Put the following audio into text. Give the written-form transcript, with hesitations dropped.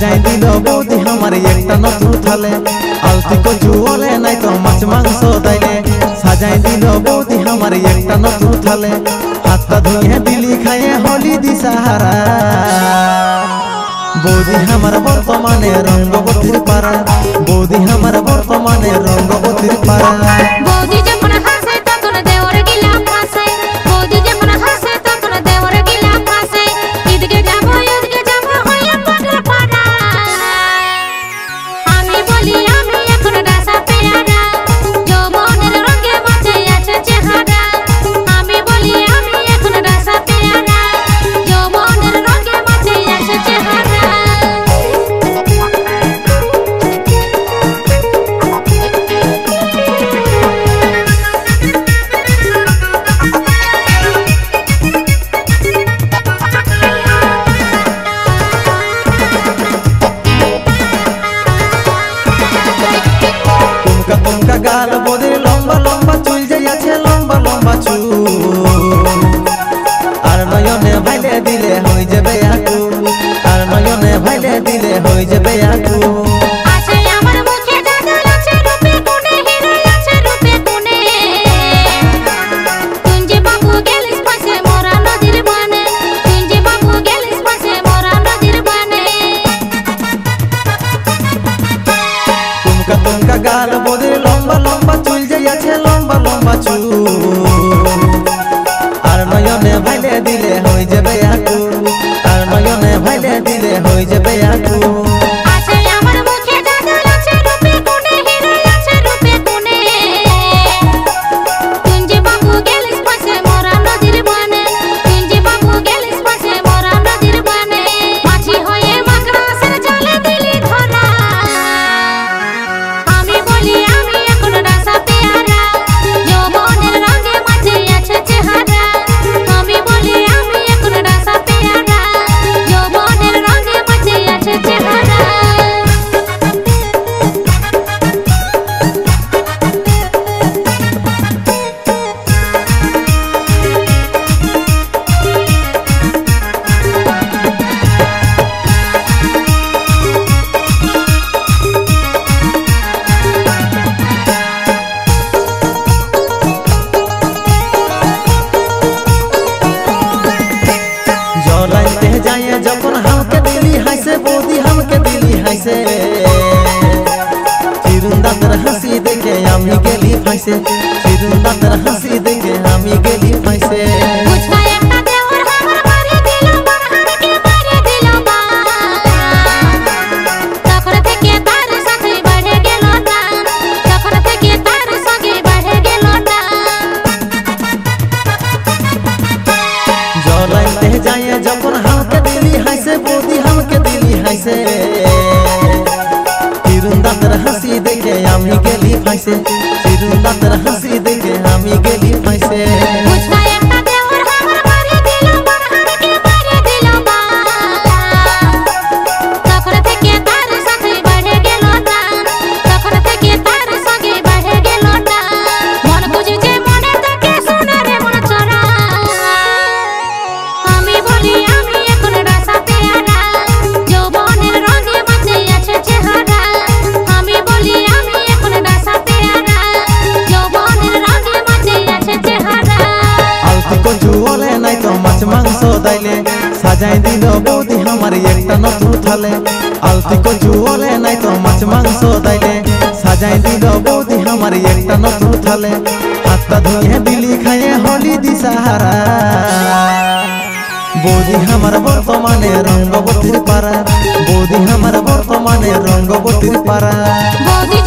সাজাই দিল বৌদি আমার একটা নতুন থালে আলতি কচু ওলে নাই তো মাছ মাংস দাইলে সাজাই দিল বৌদি আমার একটা নতুন থালে হাতটা ধুয়ে দিলি খায়ে হলি দিশাহারা বৌদি আমার বর্তমানে রঙ্গবতীর পাড়া বৌদি আমার বর্তমানে রঙ্গবতীর পাড়া বৌদি যখন হাসে তখন দেওয়ার গিলা ফাঁসে বৌদি যখন হাসে তখন দেওয়ার গিলা ফাঁসে এদিকে যাব হইয়া পাগল পাড়া আমি বলি আমি এখন রাসা পেয়ারা যৌবনের রঙে বাঁচে আছে চেহারা আমি বলি আমি এখন রাসা পেয়ারা যৌবনের রঙে বাঁচে আছে চেহারা तुमका गाल बोदे लंबा लंबा चुल जाइयाছে লম্বা লম্বা চুল আর নয়নে ভাইলে দিলে হই যাবে আকু আর নয়নে ভাইলে দিলে হই যাবে আকু আছে আমার মুখে জাদু আছে রূপে কোণে হিরো আছে রূপে কোণে তুঞ্জে বাবু গেলিস পাশে মোরা নদীর বানে তুঞ্জে বাবু গেলিস পাশে মোরা নদীর বানে तुमका गाल बोदे लंबा लंबा चुल जाइयाছে লম্বা লম্বা চুল আর নয়নে ভাইলে দিলে হই যাবে আকু আর নয়নে ভাইলে দিলে হই যাবে আকু আছে আমার মুখে জাদু আছে রূপে কোণে হিরো আছে রূপে কোণে তুঞ্জে বাবু গেলিস পাশে মোরা নদীর বানে তুঞ্জে বাবু গেলিস পাশে মোরা নদীর বানে মাছি হয়ে মাকড়াসে জলে দিলি ধরা আমি বলি আমি এখন রাসা পেয়ারা যৌবনের রঙে বাঁচে আছে চেহারা আমি বলি আমি এখন রাসা পেয়ারা যৌবনের রঙে বাঁচে আছে চেহারা जलाइते जाए जखन हमके दिली हाइसे बौदी हमके दिली हाइसे चिरुंदातर हंसी देखे आमी गेली फाइसे चिरुंदातर हंसी देखे आमी गेली फाइसे मुझका একটা দেওয়ার আমার মারি দিল বাহারকে মারি দিল বা তখন থেকে তার সাথে বেড়ে গেল টান তখন থেকে তার সঙ্গে বেড়ে গেল টান जलाइते जाए जखन हमके दिली हाइसे बौदी हमके दिली हाइसे चिरुंदातर हंसी देखे आमी गेली फाइसे चिरुंदातर हंसी देखे आमी गेली फाइसे मुझका একটা দেওয়ার আমার মারি দিল বাহারকে মারি দিল বা তখন থেকে তার সাথে বেড়ে গেল টান তখন থেকে তার সঙ্গে বেড়ে গেল টান মন বুঝি যে মনে থাকে সোনারে মন চড়া আমি বলি আমি এখন রাসা পেয়ারা যৌবনের রঙে বাঁচে আছে চেহারা আমি বলি আমি এখন রাসা পেয়ারা যৌবনের রঙে বাঁচে আছে চেহারা আলতি কচু ওলে নাই তো মাছ মাংস দাইলে সাজাই দিল বৌদি আমার একটা নতুন থালে আলতি কচু ওলে নাই তো মাছ মাংস দাইলে সাজাই দিল বৌদি আমার একটা নতুন থালে হাতটা ধুয়ে দিলি খায়ে হলি দিশাহারা বৌদি আমার বর্তমানে রঙ্গবতীর পাড়া বৌদি আমার বর্তমানে রঙ্গবতীর পাড়া বৌদি